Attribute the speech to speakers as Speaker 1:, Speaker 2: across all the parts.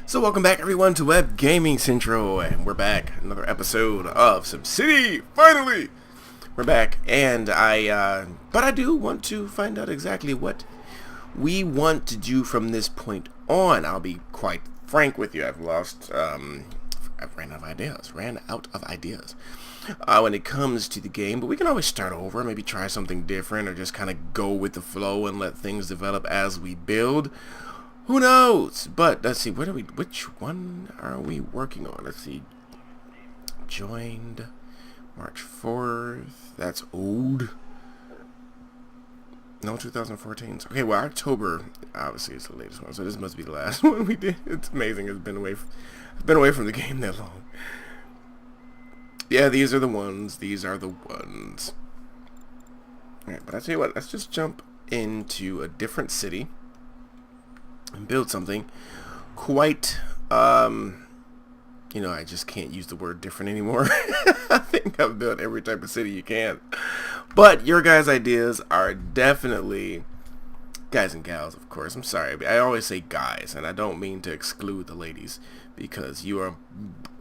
Speaker 1: So welcome back everyone to Web Gaming Central, and we're back, another episode of SimCity, finally! We're back, and but I do want to find out exactly what we want to do from this point on. I'll be quite frank with you, I've ran out of ideas when it comes to the game, but we can always start over, maybe try something different, or just kind of go with the flow and let things develop as we build. Who knows? But let's see, which one are we working on? Let's see. Joined March 4th. That's old. No, 2014. Okay, well, October obviously is the latest one, so this must be the last one we did. It's amazing. I've been away from the game that long. Yeah, these are the ones. Alright, but I tell you what, let's just jump into a different city and build something quite, I just can't use the word different anymore. I think I've built every type of city you can. But your guys' ideas are definitely, guys and gals, of course. I'm sorry, but I always say guys, and I don't mean to exclude the ladies, because you are,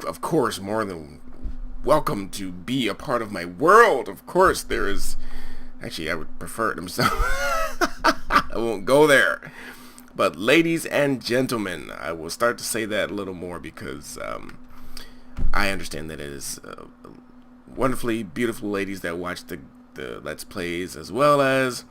Speaker 1: of course, more than welcome to be a part of my world. Of course, there is, actually, I would prefer it himself. I won't go there. But ladies and gentlemen, I will start to say that a little more because I understand that it is wonderfully beautiful ladies that watch the Let's Plays, as well as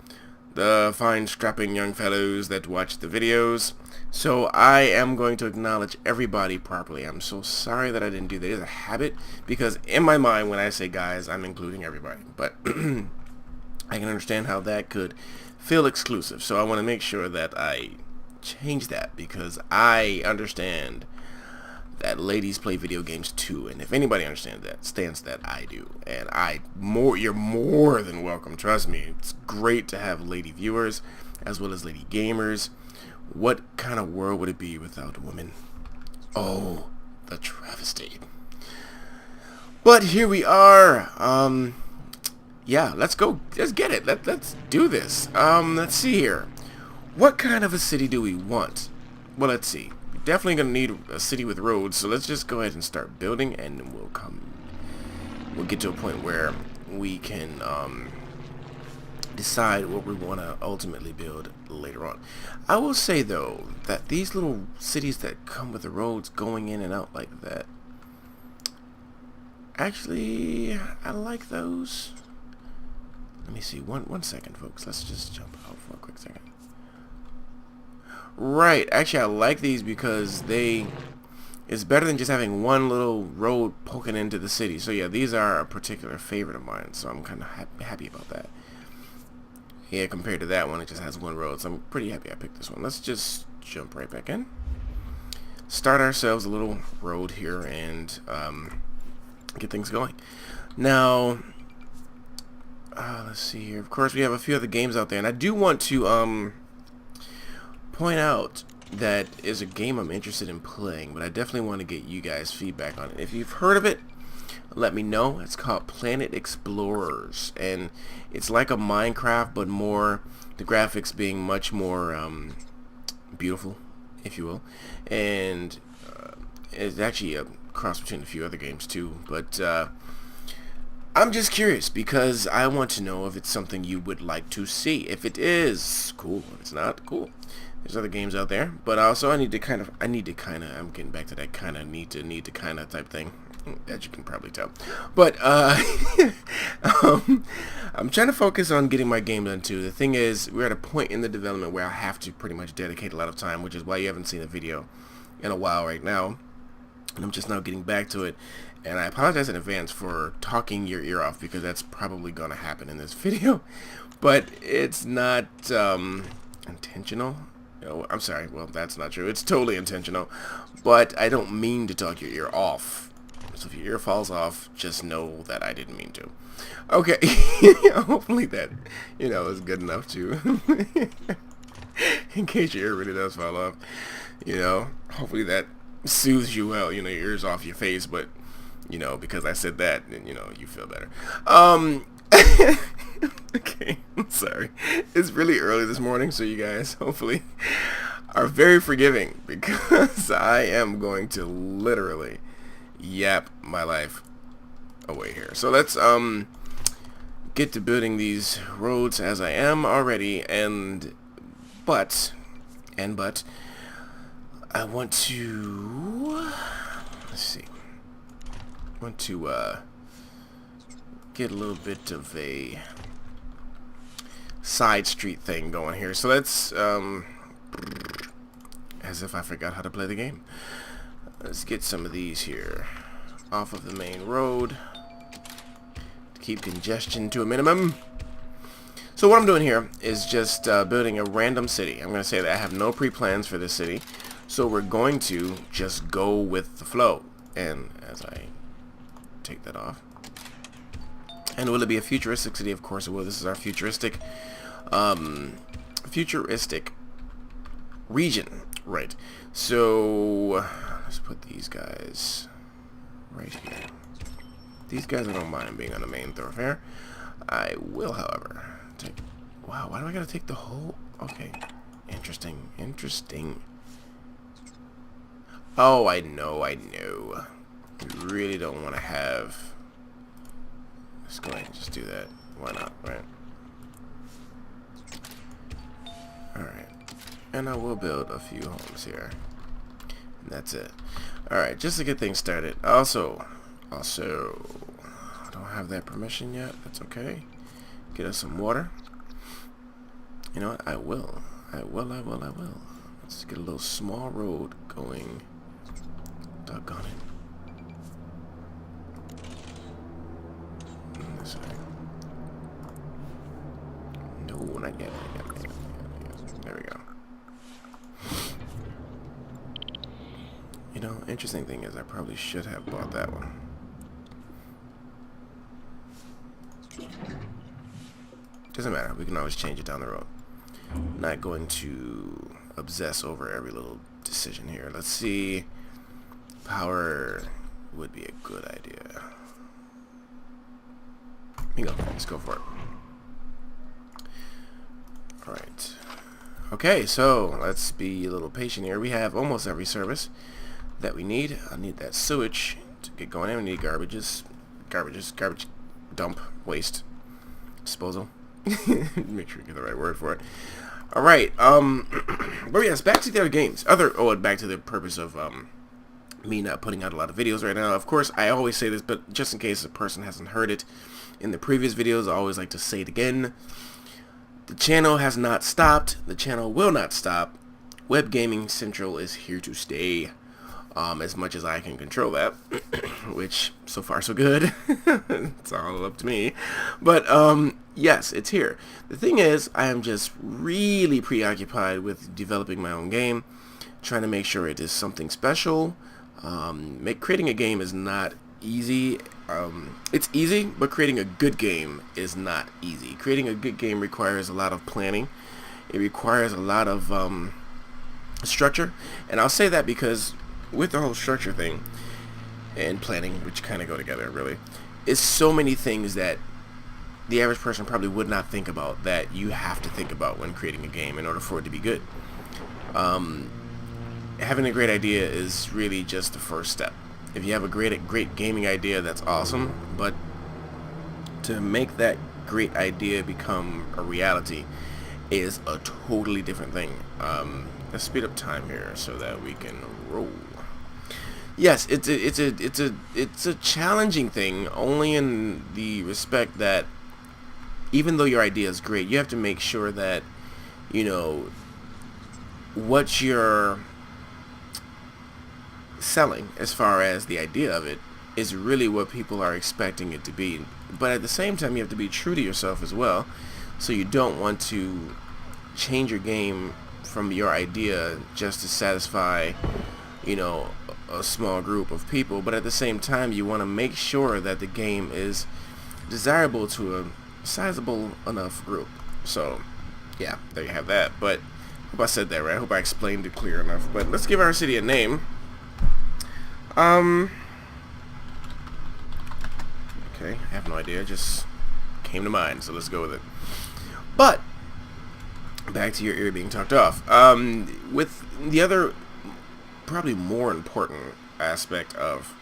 Speaker 1: the fine strapping young fellows that watch the videos. So I am going to acknowledge everybody properly. I'm so sorry that I didn't do that. It's a habit, because in my mind when I say guys, I'm including everybody. But I can understand how that could feel exclusive. So I want to make sure that I change that, because I understand that ladies play video games too, and if anybody understands that, I do. And you're more than welcome. Trust me, it's great to have lady viewers as well as lady gamers. What kind of world would it be without women? Oh, the travesty. But here we are. Yeah, let's go. Let's get it. Let's do this. Let's see here. What kind of a city do we want? Well, let's see. We're definitely going to need a city with roads, so let's just go ahead and start building, and then we'll get to a point where we can decide what we want to ultimately build later on. I will say, though, that these little cities that come with the roads going in and out like that, actually, I like those. Let me see. One second, folks. Let's just jump out for a quick second. Right, actually I like these because it's better than just having one little road poking into the city. So yeah, these are a particular favorite of mine, so I'm kind of happy about that. Yeah, compared to that one, it just has one road, so I'm pretty happy I picked this one. Let's just jump right back in. Start ourselves a little road here and get things going. Now, let's see here. Of course, we have a few other games out there, and I do want to point out that is a game I'm interested in playing, but I definitely want to get you guys feedback on it. If you've heard of it, let me know. It's called Planet Explorers, and it's like a Minecraft, but more the graphics being much more beautiful, if you will, and it's actually a cross between a few other games too. But I'm just curious because I want to know if it's something you would like to see. If it is, cool. If it's not, cool. There's other games out there, but also I'm getting back to that kind of need to kind of type thing, that you can probably tell. But I'm trying to focus on getting my game done too. The thing is, we're at a point in the development where I have to pretty much dedicate a lot of time, which is why you haven't seen a video in a while right now, and I'm just now getting back to it. And I apologize in advance for talking your ear off, because that's probably going to happen in this video, but it's not intentional. Oh, I'm sorry. Well, that's not true. It's totally intentional, but I don't mean to talk your ear off. So if your ear falls off, just know that I didn't mean to. Okay. Hopefully that, is good enough to, in case your ear really does fall off, hopefully that soothes you well. Your ear's off your face, but, because I said that, then, you feel better. Okay, I'm sorry. It's really early this morning, so you guys, hopefully are very forgiving because I am going to literally yap my life away here. So let's get to building these roads as I am already, but I want to, let's see, want to get a little bit of a side street thing going here. So let's as if I forgot how to play the game. Let's get some of these here off of the main road to keep congestion to a minimum. So what I'm doing here is just building a random city. I'm going to say that I have no pre-plans for this city, so we're going to just go with the flow. And as I take that off, and will it be a futuristic city? Of course it will. This is our futuristic region, right? So let's put these guys right here. These guys I don't mind being on the main thoroughfare. I will, however, take... Wow, why do I gotta take the whole... Okay, interesting. Oh, I know. We really don't want to have... Let's go ahead and just do that. Why not, right? Alright. And I will build a few homes here. And that's it. Alright, just to get things started. Also, I don't have that permission yet. That's okay. Get us some water. You know what? I will. Let's get a little small road going. Doggone it. This way. No, not yet. There we go. You know, interesting thing is I probably should have bought that one. Doesn't matter. We can always change it down the road. Not going to obsess over every little decision here. Let's see. Power would be a good idea. Bingo. Let's go for it. Alright. Okay, so let's be a little patient here. We have almost every service that we need. I need that sewage to get going in. We need garbage dump, waste, disposal. Make sure you get the right word for it. Alright, but yes, back to the other games. Back to the purpose of me not putting out a lot of videos right now. Of course, I always say this, but just in case a person hasn't heard it in the previous videos, I always like to say it again. The channel has not stopped. The channel will not stop. Web Gaming Central is here to stay, as much as I can control that, which so far so good. It's all up to me. But yes, it's here. The thing is, I am just really preoccupied with developing my own game, trying to make sure it is something special. Creating a game is not easy. It's easy, but creating a good game is not easy. Creating a good game requires a lot of planning. It requires a lot of structure, and I'll say that because with the whole structure thing and planning, which kind of go together really, is so many things that the average person probably would not think about that you have to think about when creating a game in order for it to be good. Having a great idea is really just the first step. If you have a great gaming idea, that's awesome, but to make that great idea become a reality is a totally different thing. Let's speed up time here so that we can roll. Yes, it's a challenging thing, only in the respect that even though your idea is great, you have to make sure that, you know, what you're selling as far as the idea of it is really what people are expecting it to be. But at the same time, you have to be true to yourself as well, so you don't want to change your game from your idea just to satisfy, you know, a small group of people. But at the same time, you want to make sure that the game is desirable to a sizable enough group. So yeah, there you have that. But I hope I said that right. I hope I explained it clear enough. But let's give our city a name. Okay, I have no idea. It just came to mind, so let's go with it. But back to your ear being tucked off. With the other, probably more important aspect of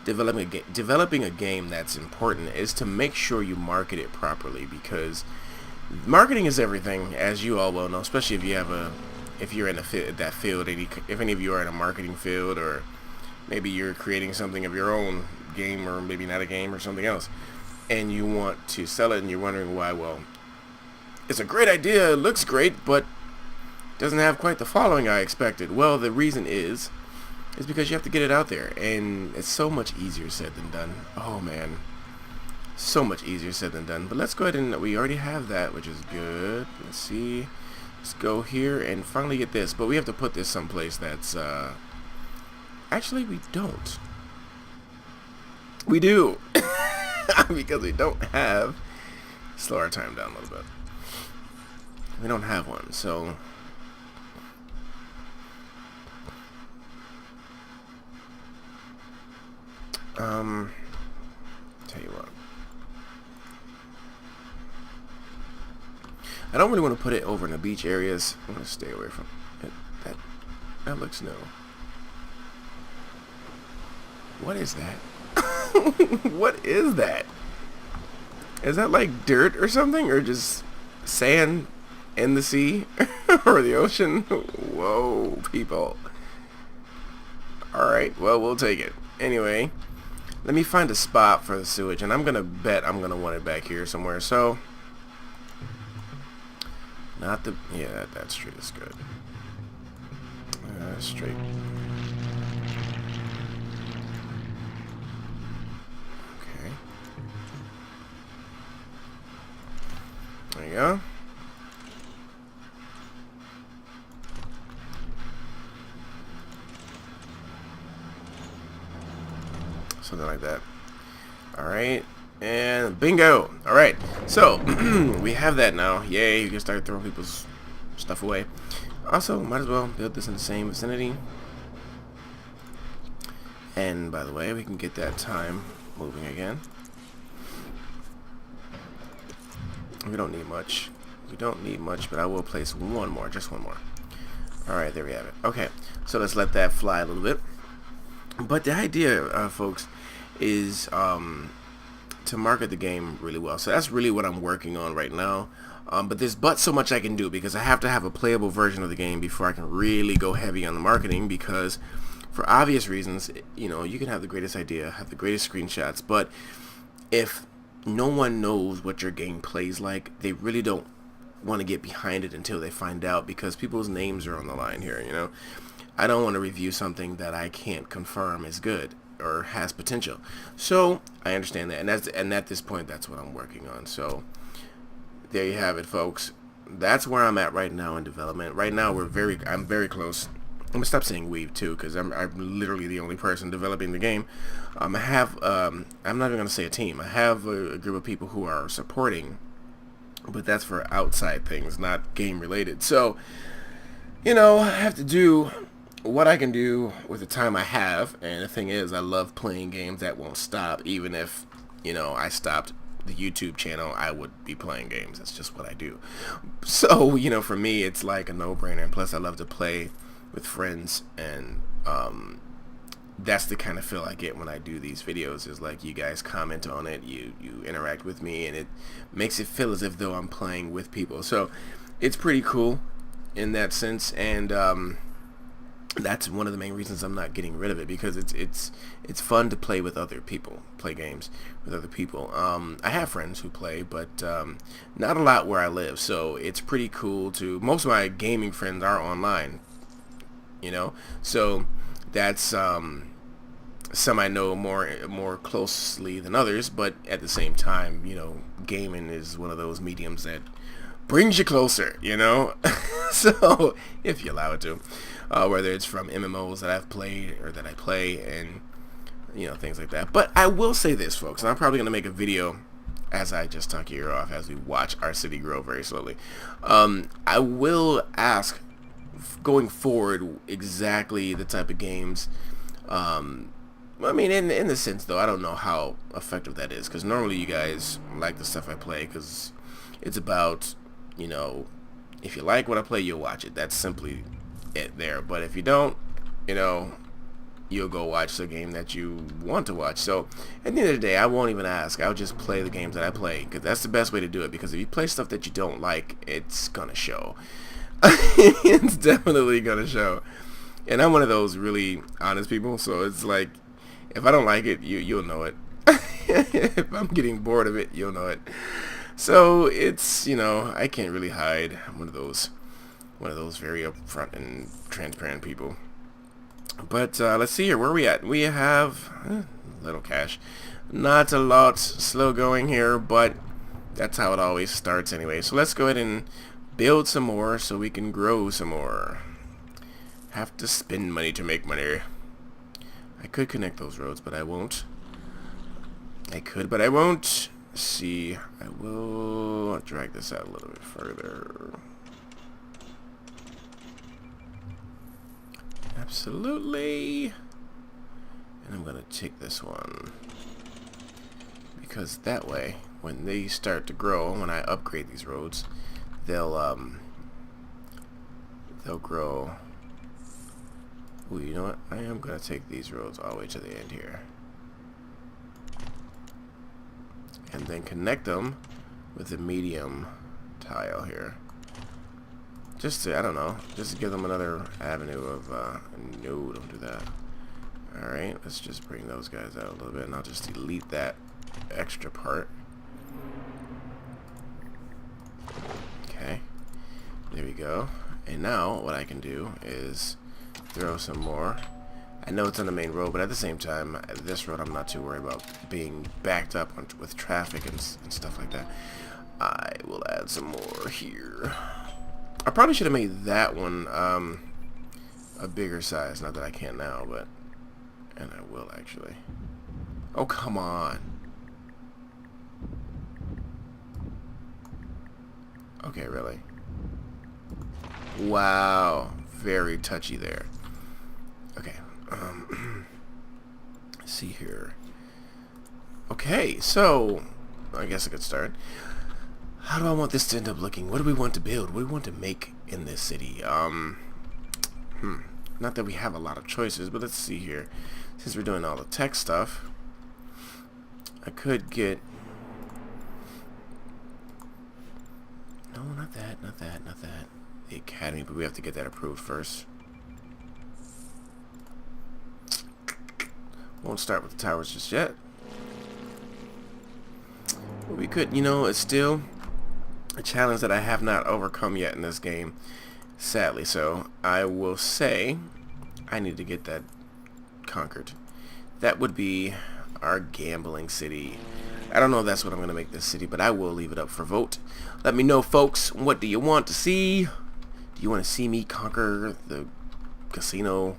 Speaker 1: developing a game that's important is to make sure you market it properly, because marketing is everything, as you all well know, especially if you're in that field, if any of you are in a marketing field, or maybe you're creating something of your own game, or maybe not a game or something else, and you want to sell it and you're wondering why. Well, it's a great idea, it looks great, but doesn't have quite the following I expected. Well, the reason is because you have to get it out there, and it's so much easier said than done. Oh man, so much easier said than done. But let's go ahead, and we already have that, which is good. Let's see, let's go here and finally get this, but we have to put this someplace that's actually we don't. We do. Because we don't have, slow our time down a little bit, we don't have one. So tell you what, I don't really want to put it over in the beach areas. I'm going to stay away from it. That looks new. What is that? What is that? Is that like dirt or something, or just sand in the sea or the ocean? Whoa, people. Alright, well, we'll take it. Anyway, let me find a spot for the sewage, and I'm gonna bet I'm gonna want it back here somewhere. So, not the, yeah, that street is good. Straight. Okay. There you go. Something like that. Alright, and bingo. Alright, so we have that now. Yay, you can start throwing people's stuff away. Also, might as well build this in the same vicinity. And by the way, we can get that time moving again. We don't need much. We don't need much, but I will place one more, just one more. Alright, there we have it. Okay, so let's let that fly a little bit. But the idea, folks, is to market the game really well. So that's really what I'm working on right now. But there's so much I can do, because I have to have a playable version of the game before I can really go heavy on the marketing, because for obvious reasons, you know, you can have the greatest idea, have the greatest screenshots, but if no one knows what your game plays like, they really don't want to get behind it until they find out, because people's names are on the line here, you know. I don't want to review something that I can't confirm is good or has potential. So I understand that, and at this point, that's what I'm working on. So there you have it, folks. That's where I'm at right now in development. Right now, I'm very close. I'm gonna stop saying we've too, because I'm literally the only person developing the game. I have I'm not even gonna say a team. I have a group of people who are supporting, but that's for outside things, not game related. So, you know, I have to do what I can do with the time I have. And the thing is, I love playing games that won't stop. Even if, you know, I stopped the YouTube channel, I would be playing games. That's just what I do. So, you know, for me, it's like a no-brainer. And plus, I love to play with friends, and that's the kind of feel I get when I do these videos, is like you guys comment on it, you interact with me, and it makes it feel as if though I'm playing with people. So it's pretty cool in that sense, and that's one of the main reasons I'm not getting rid of it, because it's fun to play with other people, play games with other people. I have friends who play, but not a lot where I live, so it's pretty cool to, most of my gaming friends are online, you know, so that's some I know more closely than others, but at the same time, you know, gaming is one of those mediums that brings you closer, you know. So if you allow it to, whether it's from MMOs that I've played or that I play, and you know, things like that. But I will say this, folks, and I'm probably gonna make a video as I just talk your ear off as we watch our city grow very slowly. I will ask, going forward, exactly the type of games. I mean, in the sense though, I don't know how effective that is, because normally you guys like the stuff I play, because it's about, you know, If you like what I play, you'll watch it. That's simply it there. But if you don't, you know, you'll go watch the game that you want to watch. So at the end of the day, I won't even ask. I'll just play the games that I play, because that's the best way to do it. Because if you play stuff that you don't like, it's gonna show. It's definitely gonna show. And I'm one of those really honest people, so it's like, if I don't like it, you'll know it. If I'm getting bored of it, you'll know it. So it's, you know, I can't really hide. I'm one of those very upfront and transparent people. But let's see here. Where are we at? We have little cash. Not a lot. Slow going here, but that's how it always starts anyway. So let's go ahead and build some more so we can grow some more. Have to spend money to make money. I could connect those roads, but I won't. I could, but I won't. See, I will drag this out a little bit further. Absolutely. And I'm gonna take this one, because that way, when they start to grow, when I upgrade these roads, they'll grow. Ooh, you know what? I am gonna take these roads all the way to the end here, and then connect them with the medium tile here. Just to, I don't know, just to give them another avenue of, no, don't do that. Alright, let's just bring those guys out a little bit, and I'll just delete that extra part. Okay, there we go. And now, what I can do is throw some more. I know it's on the main road, but at the same time, this road I'm not too worried about being backed up with traffic and stuff like that. I will add some more here. I probably should have made that one a bigger size. Not that I can't now, but... And I will, actually. Oh, come on. Okay, really? Wow. Very touchy there. Okay. Let's see here. Okay, so... I guess I could start. How do I want this to end up looking? What do we want to build? What do we want to make in this city? Not that we have a lot of choices, but let's see here. Since we're doing all the tech stuff, I could get... No, not that, not that, not that. The academy, but we have to get that approved first. Won't start with the towers just yet. But we could, you know, it's still a challenge that I have not overcome yet in this game, sadly. So I will say I need to get that conquered. That would be our gambling city. I don't know if that's what I'm going to make this city, but I will leave it up for vote. Let me know, folks, what do you want to see? Do you want to see me conquer the casino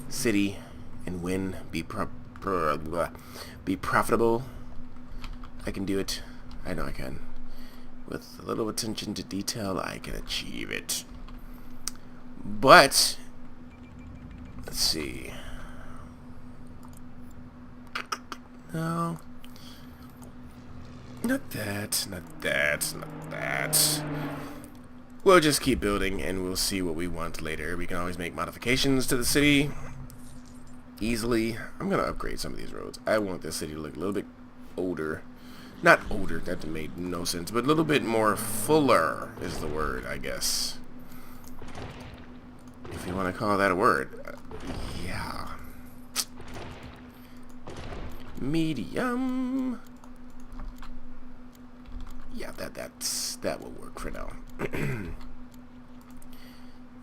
Speaker 1: city and win, be profitable? I can do it. I know I can. With a little attention to detail, I can achieve it. But let's see. No. Not that, not that, not that. We'll just keep building and we'll see what we want later. We can always make modifications to the city easily. I'm gonna upgrade some of these roads. I want this city to look a little bit older. Not older, that made no sense, but a little bit more fuller is the word, I guess. If you want to call that a word. Yeah. Medium. Yeah, that will work for now.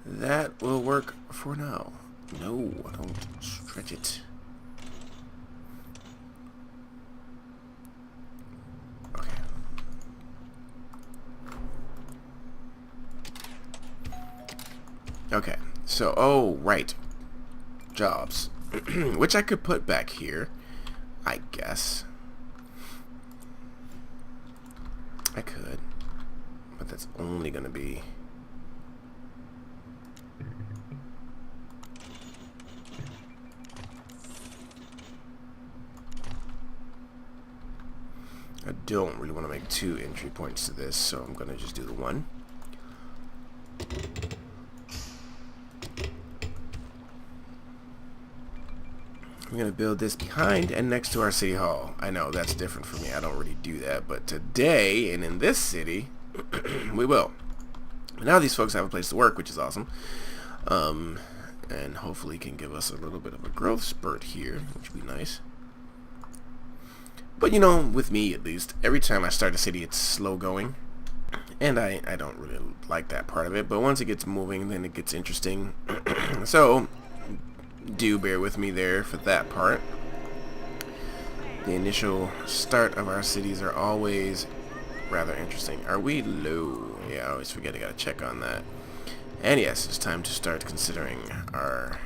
Speaker 1: That will work for now. No, don't stretch it. Okay, so, oh, right. Jobs. Which I could put back here, I guess. I could. But that's only going to be... I don't really want to make 2 entry points to this, so I'm going to just do the 1. We're going to build this behind and next to our city hall. I know that's different for me. I don't really do that. But today, and in this city, we will. Now these folks have a place to work, which is awesome. And hopefully can give us a little bit of a growth spurt here, which would be nice. But you know, with me at least, every time I start a city, it's slow going. And I don't really like that part of it. But once it gets moving, then it gets interesting. So do bear with me there for that part. The initial start of our cities are always rather interesting. Are we low? Yeah, I always forget. I gotta check on that. And yes, it's time to start considering our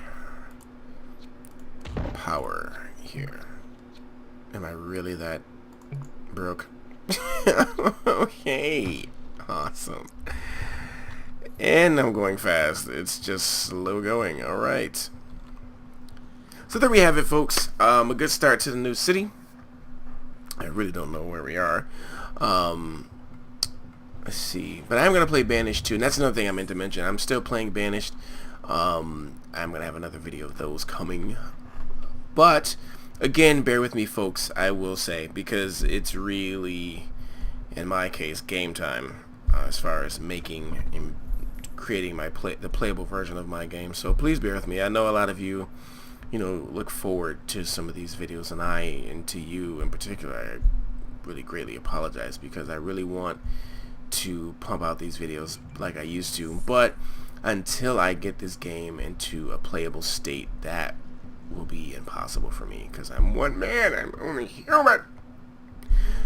Speaker 1: power here. Am I really that broke? Okay, awesome. And I'm going fast. It's just slow going. All right. So there we have it, folks. A good start to the new city. I really don't know where we are. Let's see. But I'm going to play Banished too. And that's another thing I meant to mention. I'm still playing Banished. I'm going to have another video of those coming. But, again, bear with me, folks, I will say. Because it's really, in my case, game time. As far as making and creating the playable version of my game. So please bear with me. I know a lot of you, look forward to some of these videos, and to you in particular, I really greatly apologize because I really want to pump out these videos like I used to, but until I get this game into a playable state, that will be impossible for me because I'm one man, I'm only human.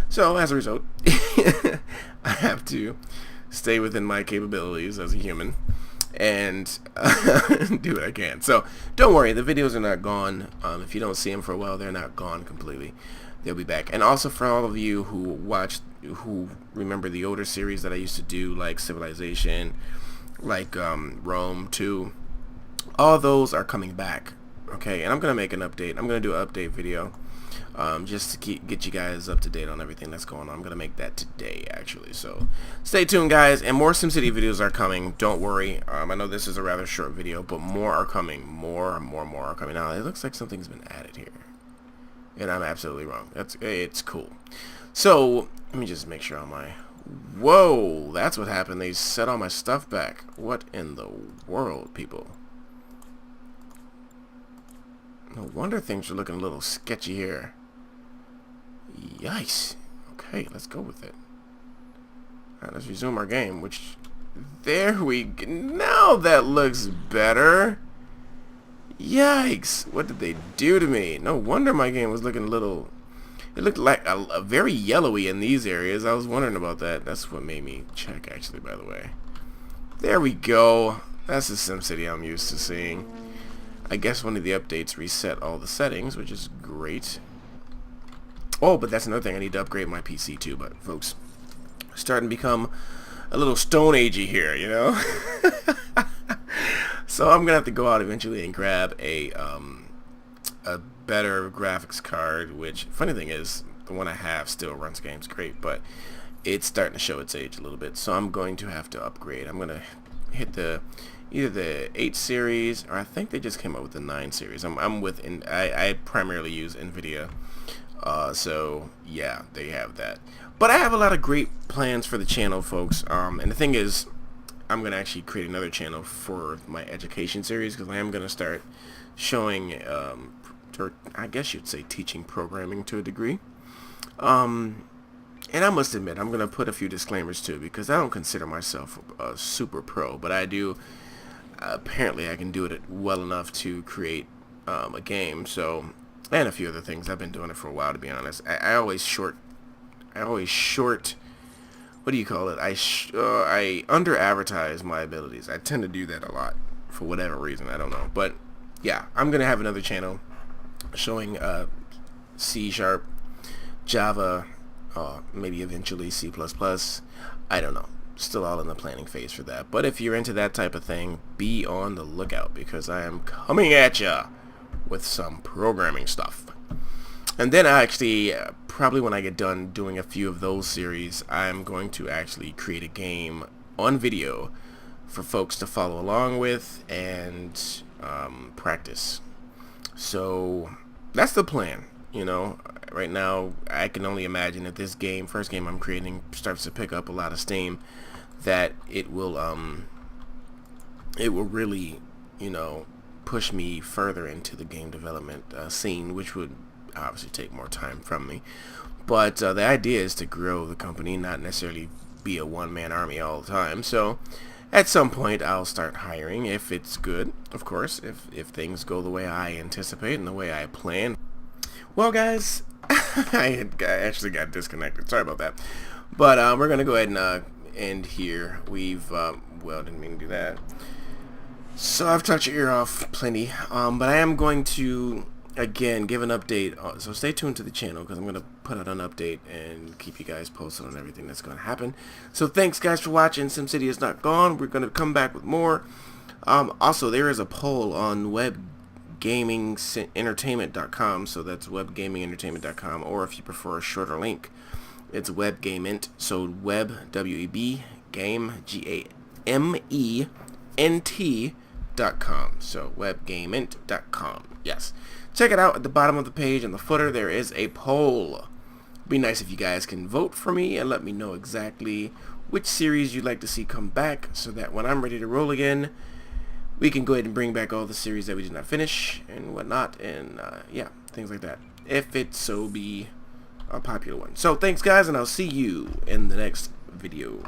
Speaker 1: So as a result, I have to stay within my capabilities as a human and do what I can. So don't worry, the videos are not gone. If you don't see them for a while, they're not gone completely. They'll be back. And also for all of you who remember the older series that I used to do, like Civilization, like Rome 2, all those are coming back. Okay, and I'm gonna make an update. I'm gonna do an update video, just to get you guys up to date on everything that's going on. I'm gonna make that today, actually. So stay tuned, guys. And more SimCity videos are coming. Don't worry. I know this is a rather short video, but more are coming. More are coming. Now it looks like something's been added here, and I'm absolutely wrong. It's cool. So let me just make sure on my. Whoa, that's what happened. They set all my stuff back. What in the world, people? No wonder things are looking a little sketchy here. Yikes. Okay, let's go with it. Alright, let's resume our game, which... There we go. Now that looks better. Yikes. What did they do to me? No wonder my game was looking a little... It looked like a very yellowy in these areas. I was wondering about that. That's what made me check, actually, by the way. There we go. That's the SimCity I'm used to seeing. I guess one of the updates reset all the settings, which is great. Oh, but that's another thing. I need to upgrade my PC too. But folks, starting to become a little Stone Agey here, So I'm gonna have to go out eventually and grab a better graphics card. Which, funny thing is, the one I have still runs games great, but it's starting to show its age a little bit. So I'm going to have to upgrade. I'm gonna hit either the 8 series, or I think they just came out with the 9 series. I primarily use NVIDIA, so yeah, they have that. But I have a lot of great plans for the channel, folks. And the thing is, I'm gonna actually create another channel for my education series because I am gonna start showing, or I guess you'd say teaching programming to a degree. And I must admit, I'm gonna put a few disclaimers too because I don't consider myself a super pro, but I do. Apparently I can do it well enough to create a game, so, and a few other things. I've been doing it for a while, to be honest. I always short, what do you call it? I under advertise my abilities. I tend to do that a lot for whatever reason, I don't know. But yeah, I'm gonna have another channel showing C#, Java, maybe eventually C++. I don't know. Still all in the planning phase for that. But if you're into that type of thing, be on the lookout because I am coming at ya with some programming stuff. And then I actually, probably when I get done doing a few of those series, I'm going to actually create a game on video for folks to follow along with and practice. So that's the plan. You know, right now I can only imagine if this game, first game I'm creating, starts to pick up a lot of steam, that it will really, you know, push me further into the game development scene, which would obviously take more time from me. But the idea is to grow the company, not necessarily be a one-man army all the time. So at some point I'll start hiring, if it's good, of course, if things go the way I anticipate and the way I plan. Well, guys, I actually got disconnected. Sorry about that. But we're going to go ahead and end here. We've, well, didn't mean to do that. So I've touched your ear off plenty, but I am going to, again, give an update. So stay tuned to the channel, because I'm going to put out an update and keep you guys posted on everything that's going to happen. So thanks, guys, for watching. SimCity is not gone. We're going to come back with more. Also, there is a poll on webgamingentertainment.com, so that's webgamingentertainment.com, or if you prefer a shorter link, it's webgameint, so web, W-E-B, game, G-A-M-E-N-T.com, so webgameint.com. Yes, check it out. At the bottom of the page in the footer there is a poll. It'd be nice if you guys can vote for me and let me know exactly which series you'd like to see come back, so that when I'm ready to roll again, we can go ahead and bring back all the series that we did not finish and whatnot, and yeah, things like that, if it so be a popular one. So thanks, guys, and I'll see you in the next video.